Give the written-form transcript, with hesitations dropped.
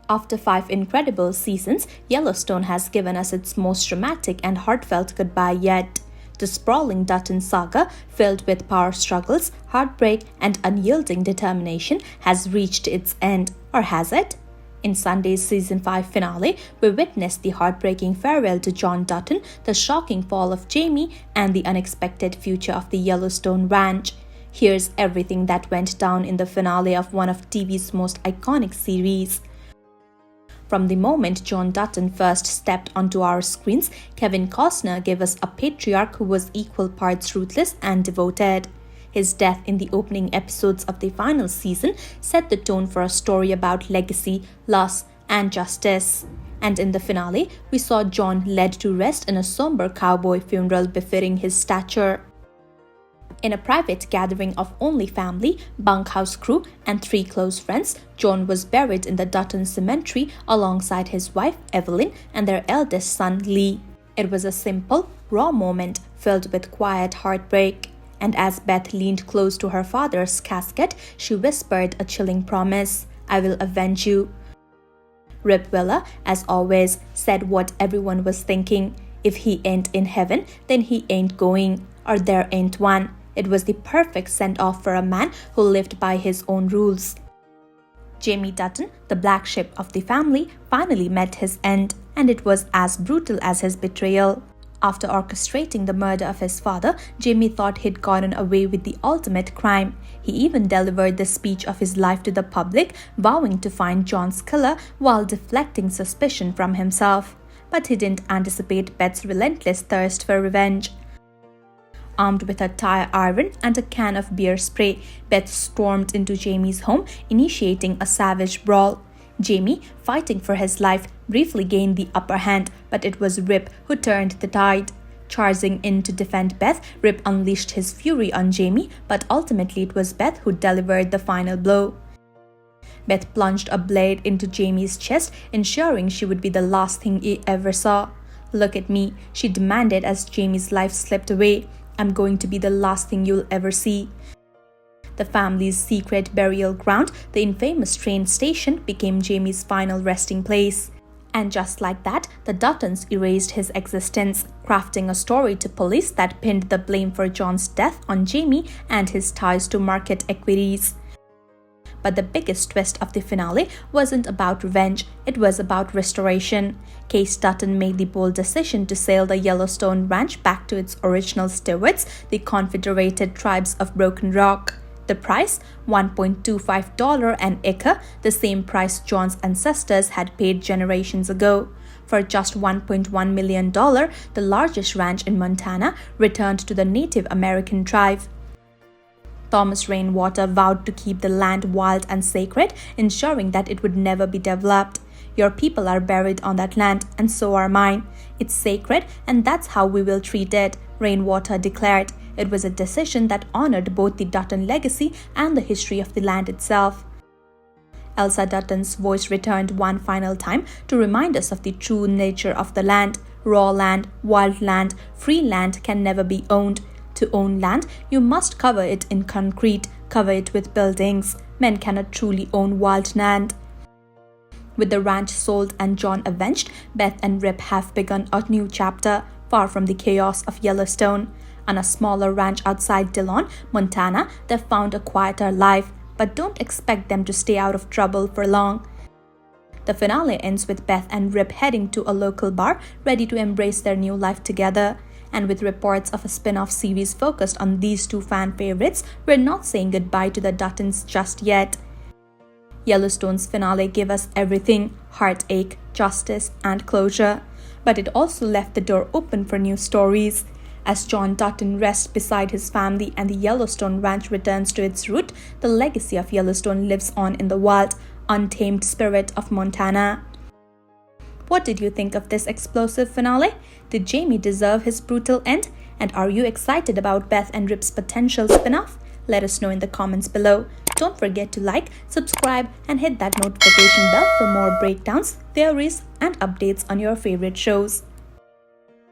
After 5 incredible seasons, Yellowstone has given us its most dramatic and heartfelt goodbye yet. The sprawling Dutton saga, filled with power struggles, heartbreak, and unyielding determination, has reached its end, or has it? In Sunday's season 5 finale, we witnessed the heartbreaking farewell to John Dutton, the shocking fall of Jamie, and the unexpected future of the Yellowstone Ranch. Here's everything that went down in the finale of one of TV's most iconic series. From the moment John Dutton first stepped onto our screens, Kevin Costner gave us a patriarch who was equal parts ruthless and devoted. His death in the opening episodes of the final season set the tone for a story about legacy, loss, and justice. And in the finale, we saw John led to rest in a somber cowboy funeral befitting his stature. In a private gathering of only family, bunkhouse crew, and 3 close friends, John was buried in the Dutton cemetery alongside his wife, Evelyn, and their eldest son, Lee. It was a simple, raw moment filled with quiet heartbreak. And as Beth leaned close to her father's casket, she whispered a chilling promise, "I will avenge you." Rip Willa, as always, said what everyone was thinking. If he ain't in heaven, then he ain't going, or there ain't one. It was the perfect send-off for a man who lived by his own rules. Jamie Dutton, the black sheep of the family, finally met his end, and it was as brutal as his betrayal. After orchestrating the murder of his father, Jamie thought he'd gotten away with the ultimate crime. He even delivered the speech of his life to the public, vowing to find John's killer while deflecting suspicion from himself. But he didn't anticipate Beth's relentless thirst for revenge. Armed with a tire iron and a can of beer spray, Beth stormed into Jamie's home, initiating a savage brawl. Jamie, fighting for his life, briefly gained the upper hand, but it was Rip who turned the tide. Charging in to defend Beth, Rip unleashed his fury on Jamie, but ultimately it was Beth who delivered the final blow. Beth plunged a blade into Jamie's chest, ensuring she would be the last thing he ever saw. "Look at me," she demanded as Jamie's life slipped away. "I'm going to be the last thing you'll ever see." The family's secret burial ground, the infamous train station, became Jamie's final resting place. And just like that, the Duttons erased his existence, crafting a story to police that pinned the blame for John's death on Jamie and his ties to market equities. But the biggest twist of the finale wasn't about revenge, it was about restoration. Case Dutton made the bold decision to sail the Yellowstone Ranch back to its original stewards, the Confederated Tribes of Broken Rock. The price? $1.25 an acre, the same price John's ancestors had paid generations ago. For just $1.1 million, the largest ranch in Montana returned to the Native American tribe. Thomas Rainwater vowed to keep the land wild and sacred, ensuring that it would never be developed. "Your people are buried on that land, and so are mine. It's sacred, and that's how we will treat it," Rainwater declared. It was a decision that honored both the Dutton legacy and the history of the land itself. Elsa Dutton's voice returned one final time to remind us of the true nature of the land. Raw land, wild land, free land can never be owned. To own land, you must cover it in concrete, cover it with buildings. Men cannot truly own wild land. With the ranch sold and John avenged, Beth and Rip have begun a new chapter, far from the chaos of Yellowstone. On a smaller ranch outside Dillon, Montana, they've found a quieter life, but don't expect them to stay out of trouble for long. The finale ends with Beth and Rip heading to a local bar, ready to embrace their new life together. And with reports of a spin-off series focused on these 2 fan favorites, we're not saying goodbye to the Duttons just yet. Yellowstone's finale gave us everything: heartache, justice, and closure. But it also left the door open for new stories. As John Dutton rests beside his family and the Yellowstone Ranch returns to its root, the legacy of Yellowstone lives on in the wild, untamed spirit of Montana. What did you think of this explosive finale? Did Jamie deserve his brutal end? And are you excited about Beth and Rip's potential spin-off? Let us know in the comments below. Don't forget to like, subscribe, and hit that notification bell for more breakdowns, theories, and updates on your favorite shows.